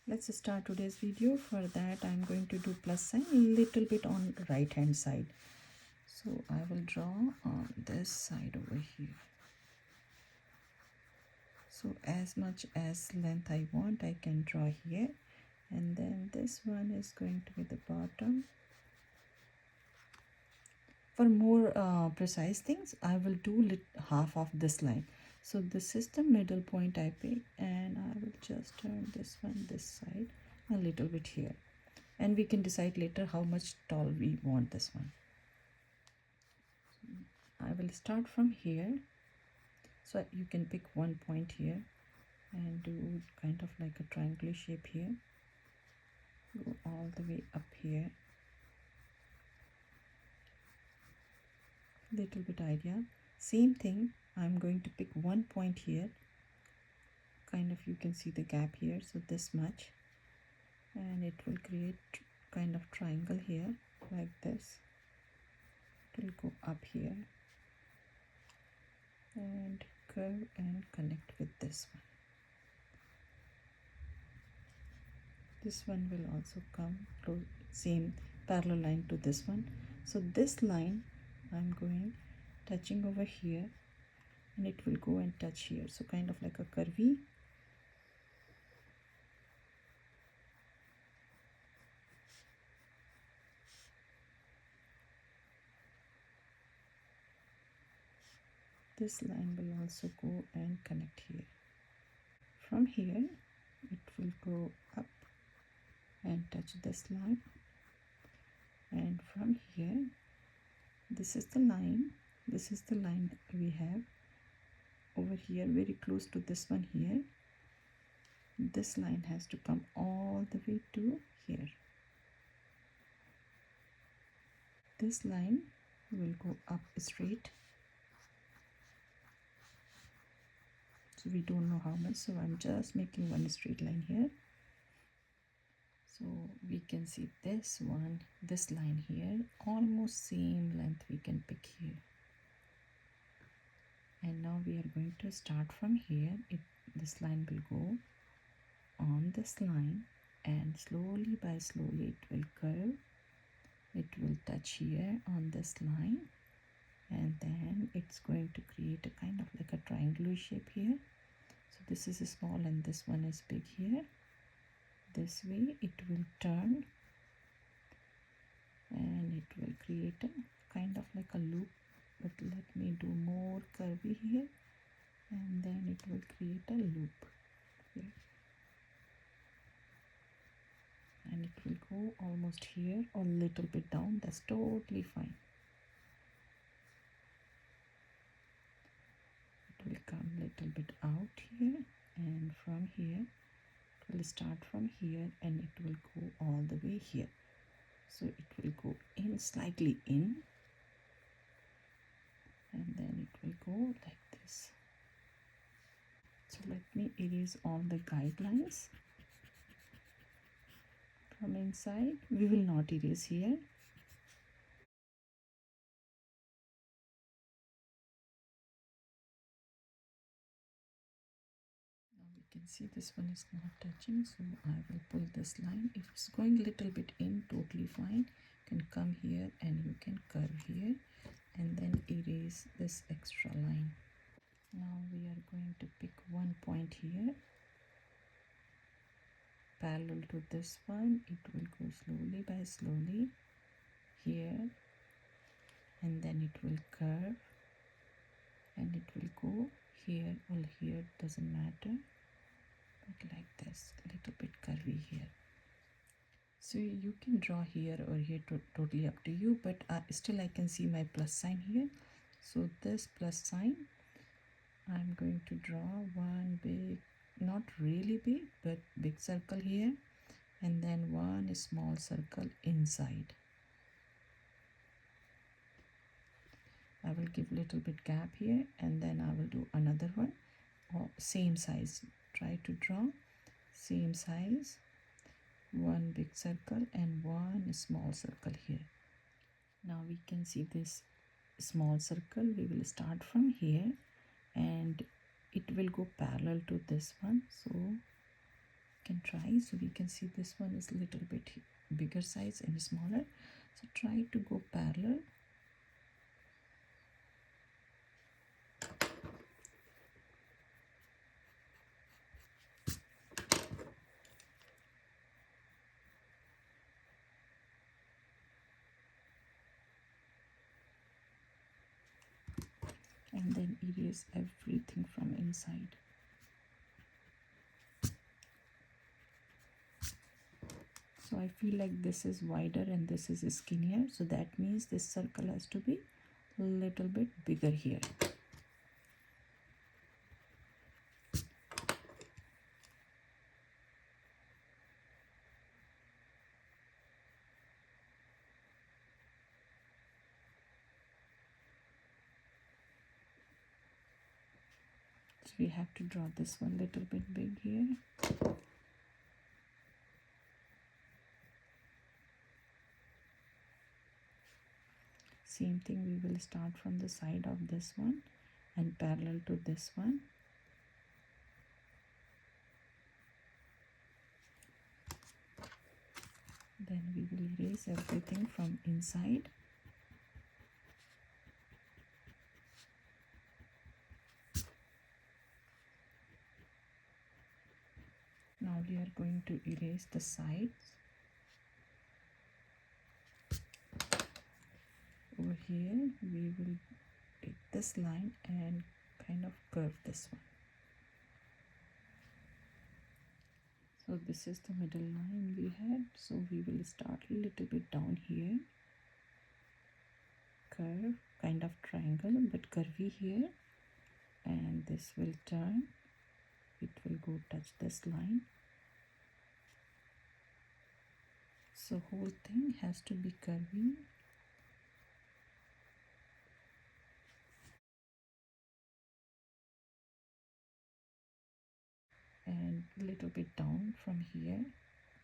Let's start today's video. For that I'm going to do plus sign little bit on right hand side. So I will draw on this side over here. So as much as length I want I can draw here, and then this one is going to be the bottom. For more precise things I will do half of this line. So this is the middle point I pick, and I will just turn this one this side a little bit here, and we can decide later how much tall we want this one. I will start from here, so you can pick one point here and do kind of like a triangular shape here, go all the way up here, little bit idea. Same thing, I'm going to pick one point here, kind of you can see the gap here, so this much, and it will create kind of triangle here like this. It will go up here and curve and connect with this one. This one will also come to same parallel line to this one. So this line I'm going touching over here, and it will go and touch here, so kind of like a curvy. This line will also go and connect here. From here it will go up and touch this line, and from here this is the line we have over here, very close to this one here. This line has to come all the way to here. This line will go up straight, so we don't know how much, so I'm just making one straight line here. So we can see this one, this line here, almost same length we can pick here. And now we are going to start from here. This line will go on this line, and slowly it will curve. It will touch here on this line, and then it's going to create a kind of like a triangular shape here. So this is small and this one is big here. This way it will turn, and it will create a kind of like a loop, but let me do more curvy here, and then it will create a loop here, and it will go almost here or a little bit down. That's totally fine. It will come little bit out here, and from here it will start from here, and it will go all the way here. So it will go in, slightly in, and then it will go like this. So let me erase all the guidelines from inside. We will not erase here. Now we can see this one is not touching, so I will pull this line. If it's going a little bit in, totally fine. You can come here and you can curve here, and then erase this extra line. Now we are going to pick one point here parallel to this one. It will go slowly here, and then it will curve, and it will go here or here, doesn't matter, but like this, a little bit curvy here. So you can draw here or here, totally up to you, but still I can see my plus sign here. So this plus sign, I'm going to draw one big, not really big, but big circle here, and then one small circle inside. I will give little bit gap here, and then I will do another one, or same size. Try to draw same size, one big circle and one small circle here. Now we can see this small circle. We will start from here, and it will go parallel to this one, so can try. So we can see this one is a little bit bigger size and smaller. So try to go parallel. And then erase everything from inside. So I feel like this is wider and this is skinnier, so that means this circle has to be a little bit bigger here. So we have to draw this one little bit big here. Same thing, we will start from the side of this one and parallel to this one. Then we will erase everything from inside. Now we are going to erase the sides. Over here we will take this line and kind of curve this one. So this is the middle line we had, so we will start a little bit down here, curve, kind of triangle but curvy here, and this will turn, it will go touch this line. So whole thing has to be curvy. And a little bit down from here,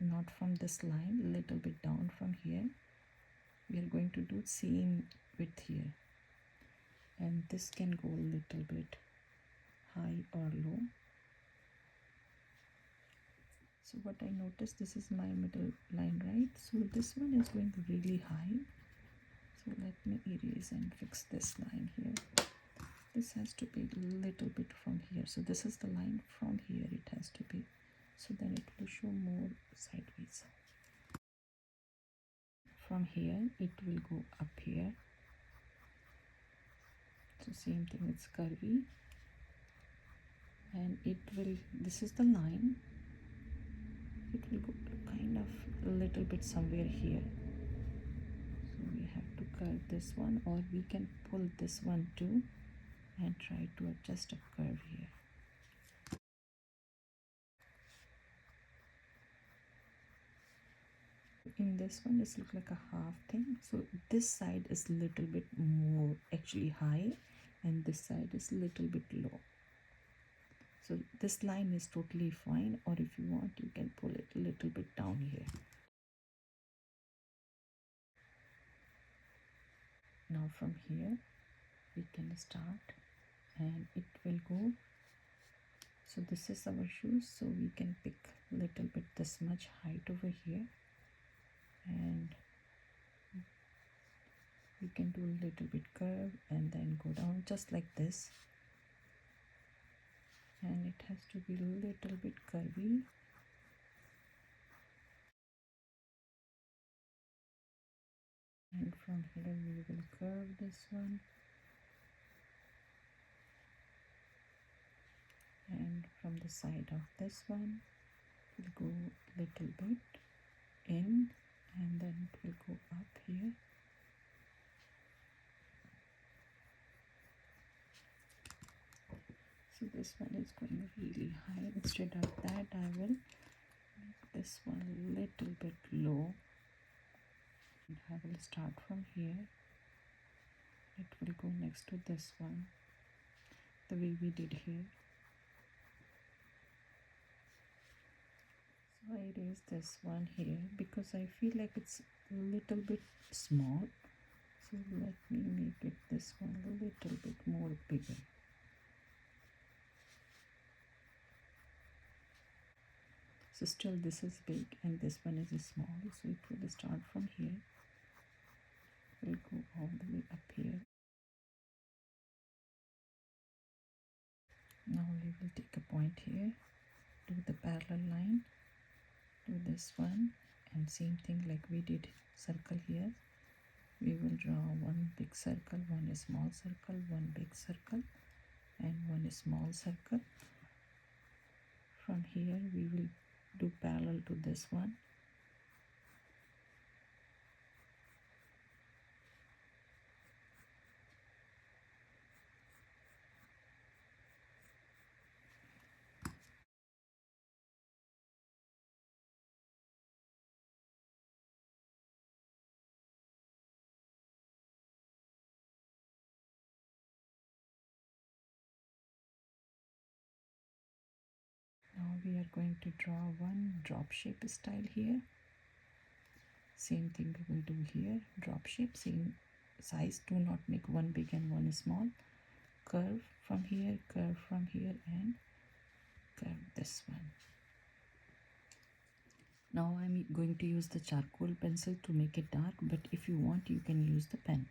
not from this line, a little bit down from here. We are going to do same width here, and this can go a little bit high or low. So what I noticed, this is my middle line, right? So this one is going really high. So let me erase and fix this line here. This has to be a little bit from here. So this is the line, from here it has to be. So then it will show more sideways. From here it will go up here. So same thing, it's curvy. And it will, this is the line. It will go kind of a little bit somewhere here. So we have to curve this one, or we can pull this one too and try to adjust a curve here. In this one, this look like a half thing. So this side is a little bit more actually high, and this side is a little bit low. So this line is totally fine, or if you want, you can pull it a little bit down here. Now from here, we can start, and it will go. So this is our shoes, so we can pick a little bit this much height over here, and we can do a little bit curve and then go down just like this. And it has to be a little bit curvy. And from here we will curve this one. And from the side of this one, we'll go a little bit in, and then it will go up here. So this one is going really high. Instead of that, I will make this one a little bit low. And I will start from here. It will go next to this one, the way we did here. So I erase this one here because I feel like it's a little bit small. So let me make it this one a little bit more bigger. So still this is big and this one is small, so it will start from here, will go all the way up here. Now we will take a point here, do the parallel line, do this one, and same thing like we did circle here. We will draw one big circle, one small circle, one big circle, and one small circle. From here we will do parallel to this one. Now we are going to draw one drop shape style here. Same thing we will do here, drop shape, same size, do not make one big and one small. Curve from here, and curve this one. Now I'm going to use the charcoal pencil to make it dark, but if you want you can use the pen.